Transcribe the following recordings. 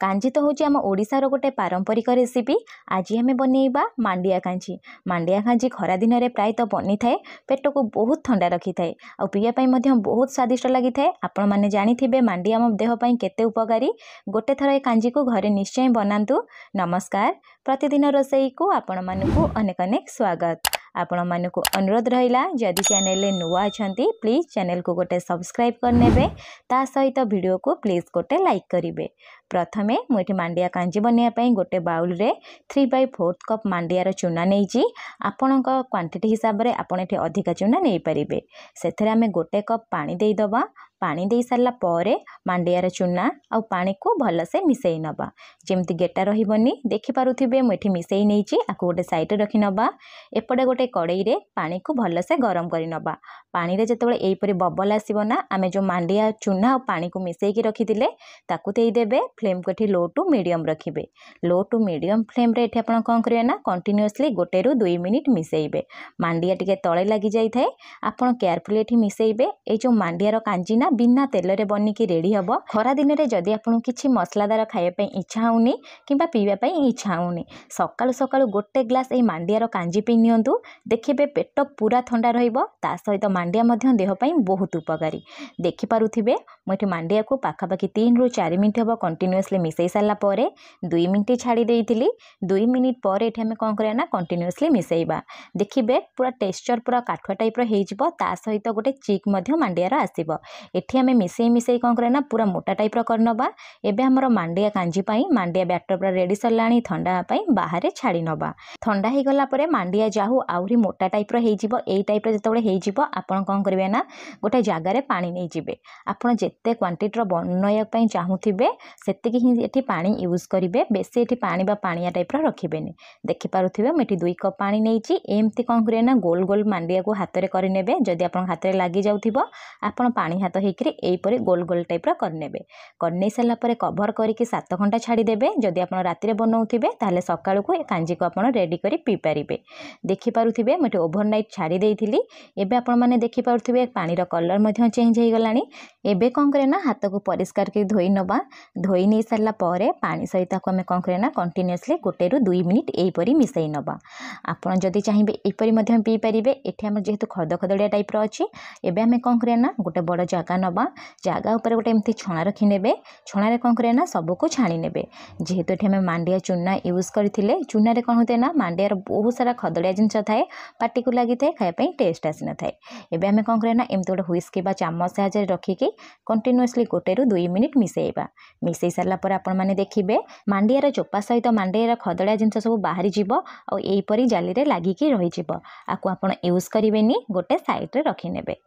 कांजी तो हूँ आम ओडिशार गोटे पारंपरिक रेसिपी। आज आम बनइबा मांडिया कांजी। मांडिया कांजी खरा दिन में प्रायतः बनी थाए, पेट को बहुत ठंडा रखी थाए और पीवाई बहुत स्वादिष्ट लगी थाए। आपण मैंने जानी मांडिया आम देहपाई केते उपकारी। गोटे थर ए कांजी को घरे निश्चय बनातु। नमस्कार, प्रतिदिन रोसई को आपण मानकु अनेक अनेक स्वागत। आपण मानकु अनुरोध रहिला जदि चैनल रे नुआ अछंती प्लीज चैनल को गोटे सब्सक्राइब करनेबे, ता सहित वीडियो को प्लीज गोटे लाइक करिवे। प्रथमे मुझे मांडिया कांजी बनवाई गोटे बाउल रे 3/4 कप मांडियार चूना नहीं। आपण क्वांटिटी हिसाब से आपड़ ये अधिका चूना नहीं पारे। से आम गोटे कप पानी देदबा। पानी दे सारा पर मांडियार चूना आ पानी को भलसे मिसई नबा, जमती गेटा रही देखिपे मुझे मिसई नहीं। आपको गोटे साइड रखी नबा। एपटे गोटे कड़ई रे पानी को भलसे गरम कर नबा। पानी रे जतबे एपरी बबल आसीबो ना, आमे जो मांडिया चूना और पानी को मिसई रखिथिले ताकू देदेबे। फ्लेम को लो टू मीडियम रखिबे। लो टू मीडियम फ्लेम रे एठी आपण कोन करिवे ना, कंटीन्यूअसली 1 ରୁ 2 मिनिट मिसईबे। मांडिया टिके तळे लागि जाई थाए, आपण केयरफुली एठी मिसईबे। ए जो मांडियार कांजी ना बिना तेल रे बनिकी रेडी हबो। खरा दिन रे जदि आपण किछि मसलादार खाइबा पई इच्छा होउनी किंबा पीवा पई इच्छा होउनी, सकाळु सकाळु गोटे ग्लास ए मांडियार कांजी पी नियंतु। देखिबे पेट पूरा ठंडा रहिबो। ता सहित मांडिया मध्य देह पई बहुत उपकारी। देखि पारुथिबे मोठी मांडिया को पाखापाखि 3 ରୁ 4 मिनिट हबो कंटीन्यूअसली मिसई सारा पर 2 मिनिट छाड़ी देइथिली। 2 मिनिट पर एठी हमें कोन करिया ना, कंटीन्यूअसली मिसईबा। देखिबे पूरा टेक्सचर पूरा काठुआ टाइप रो हेजिबो। ता सहित गोटे चिक मध्य मांडियार आसीबो। एठी हमें मिसई मिसई कोन करिया ना, पूरा मोटा टाइप रो करनबा। एबे हमर मांडिया कांजी पई मांडिया बैटर पूरा रेडी सरलाणी। ठंडा पई बाहर छाड़ी नबा। ठंडा ही गला परे मांडिया जाहु आउरी मोटा टाइप रो हेजिबो। एई टाइप रो जतबे हेजिबो आपण कोन करिवे ना, गोटे जगह रे पानी नै जिबे। आपण जेते क्वांटिटी रो बनया पई चाहुथिबे सेतिकी ही एठी पानी यूज करिवे। बेसी एठी पानी बा पानिया टाइप रो रखिबेनी। देखि पारुथिबे मैं एठी 2 कप पानी नैची। एमती कोन करिवे ना, गोल गोल मांडिया को हाथ रे करि नेबे। जदि आपण हाथ रे लागि जाउथिबो आपण पानी हाथ हेकरी एई परे गोल गोल टाइप रो करनेबे। करनै सला परे कवर करिकि 7 घंटा छाड़ी देबे। जदि आपण राति रे बनौथिबे ताले सकाळु को कांजी को आपण रेडी करि पी परिबे। देखि पारुथिबे मैं ओवरनाइट छाड़ी देइथिली। एबे आपण माने देखि पारुथिबे पानी रो कलर मध्य चेंज हे गलानी। एबे कोन करे ना, हाथ को परिष्कार के धोई नबा। धोई नै सरला परे पानी सहित को हमें कोन करे ना, कंटीन्यूअसली 1 ରୁ 2 मिनिट एई परी मिसई नबा। आपण जदि चाहिबे एई परी मध्य पी परिबे। एठी हम जेहेतु खद खदड़िया टाइप रो अछि। एबे हमें कोन करे ना, गोटे बड़ जगह नबा। जगह ऊपर गोटे एमती छणा रखि नेबे। छणा रे कोन करे ना, सब को छाणी नेबे। जेहेतु एठी हमें मांडिया चूना यूज करथिले, चूना रे कोन होते ना, मांडिया बहुत सारा खदड़िया जिंस थाए, पाटी को लागि थाए, खाय पई टेस्ट आसी न थाए। एबे हमें कोन करे ना, एमती गोटे व्हिस्क बा चम्मच साहाय्य रखिकी कंटीन्यूअसली 1 ରୁ 2 मिनिट मिसईबा। मिसई सारा पर आपण माने देखिबे मांडियार चोपा सहित मांडियार खदड़िया जिंस सब बाहरी जिवो और एई परी जाली रे लागिकी रहि जिवो। आकु आपण यूज करिवेनी, गोटे साइड रे रखि नेबे।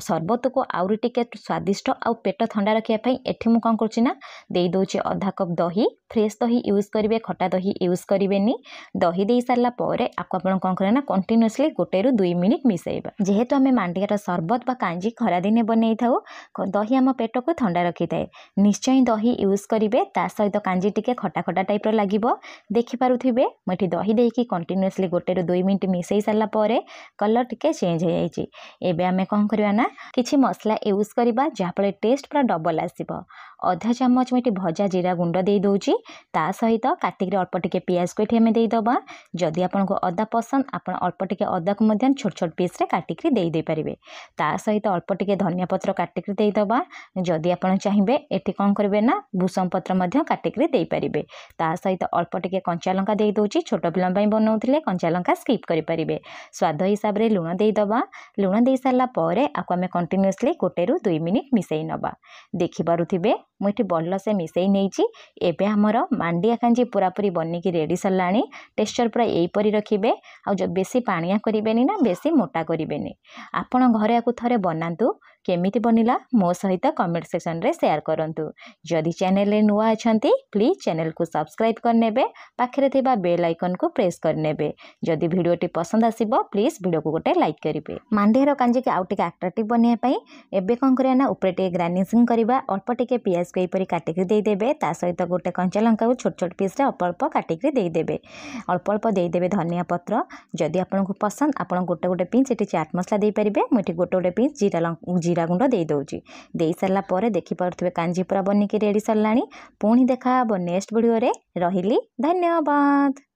शरबत को आउरी टिके स्वादिष्ट आ पेट ठंडा रखिया पई एठी मु कोन करछि ना, देई दोछि आधा कप दही। फ्रेश दही यूज करिवे, खटा दही यूज करिवेनी। दही देई सारला परे आकु आपण कोन करे ना, कंटीन्यूअसली 1 ରୁ 2 मिनिट मिसईबा। जेहेतु हमें मांडियार शरबत बा कांजी खरा दिने बनै थाउ, दही हम पेट को ठंडा रखि थाए। निश्चय दही यूज करिवे। ता सहित कांजी टिके खटा खटा टाइप रो लागिबो। देखि पारुथिबे मठी दही देकी कंटीन्यूअसली 1 ରୁ 2 मिनिट मिसई सारला परे कलर टिके चेंज हो जाइछि। एबे हमें कोन करबा ना, किछि मसला यूज करबा जहाँफल टेस्ट पूरा डबल आसीबो। आधा चम्मच में भजा जीरा गुंड दे दौची। ता सहित काटिक अल्प टिके पियाज को ये दे दबा। जदि आपको अदा पसंद आपण अल्प टिके अदा को मध्य छोट छोट पीस रे काटिक दे पारिबे। ता सहित अल्प टिके धनिया पत्र काटिक दे दबा। जदि आपण चाहिए एठी कोन करबे ना, भूसम पत्र मध्य काटिक दे पारिबे। ता सहित अल्प टिके कंचा लंका दे दौची। छोट पिला पई बनाउथिले कंचा लंका स्किप करि पारिबे। स्वाद हिसाब रे लुण दे दबा। लुण दे सारला परे आको हमें कंटीन्यूअसली 1 ରୁ 2 मिनिट मिसई नबा। देखि पारुथिबे मुझे भल से मिसई नहीं। एबे हमर मांडिया कांजी पूरा पूरी बनिकी रेडी सरलाणी। टेक्सचर पूरा यही परी रखिबे। आ जो बेसी पानिया करिवेनी ना, बेसी मोटा करिवेनी। आपण घरे आकु थरे बनांतु। केमिति बनिला मो सहित कमेंट सेक्शन रे शेयर करंतु। जदि चैनल रे नुआ अछंती प्लीज चैनल को सब्सक्राइब करनेबे। पाखरे थिबा बेल आइकन को प्रेस करनेबे। जदि वीडियोटी पसंद आसीबो प्लीज वीडियो को गोटे लाइक करिवे। मांडियार कांजी के आउट अट्रैक्टिव बनिया पई एबे कोन करिया ना, ऊपर टे गार्निशिंग करबा। अल्प टिके पियाज को एपरी काटिक दे देबे। ता सहित गोटे कंचा लंका को छोट छोट पीस रे अल्प अल्प काटिक दे देबे। अल्प अल्प दे देबे धनिया पत्र। जदि आपनको पसंद आपण गोटे गोटे पिंच एटी चाट मसला दे परिबे। मुठी गोटे गोटे पिंच जीरा ଜିରା ଗୁଣ୍ଡ ଦେଇଦେଉଛି। ଦେଇ ସାରିଲା ପରେ ଦେଖିପାରୁଥିବେ କାଞ୍ଜି ପୁରା ବନିକି ରେଡ଼ି ସରିଲାଣି। ପୁଣି ଦେଖା ହେବ ନେକ୍ସଟ ଭିଡ଼ିଓରେ। ରହିଲି, ଧନ୍ୟବାଦ।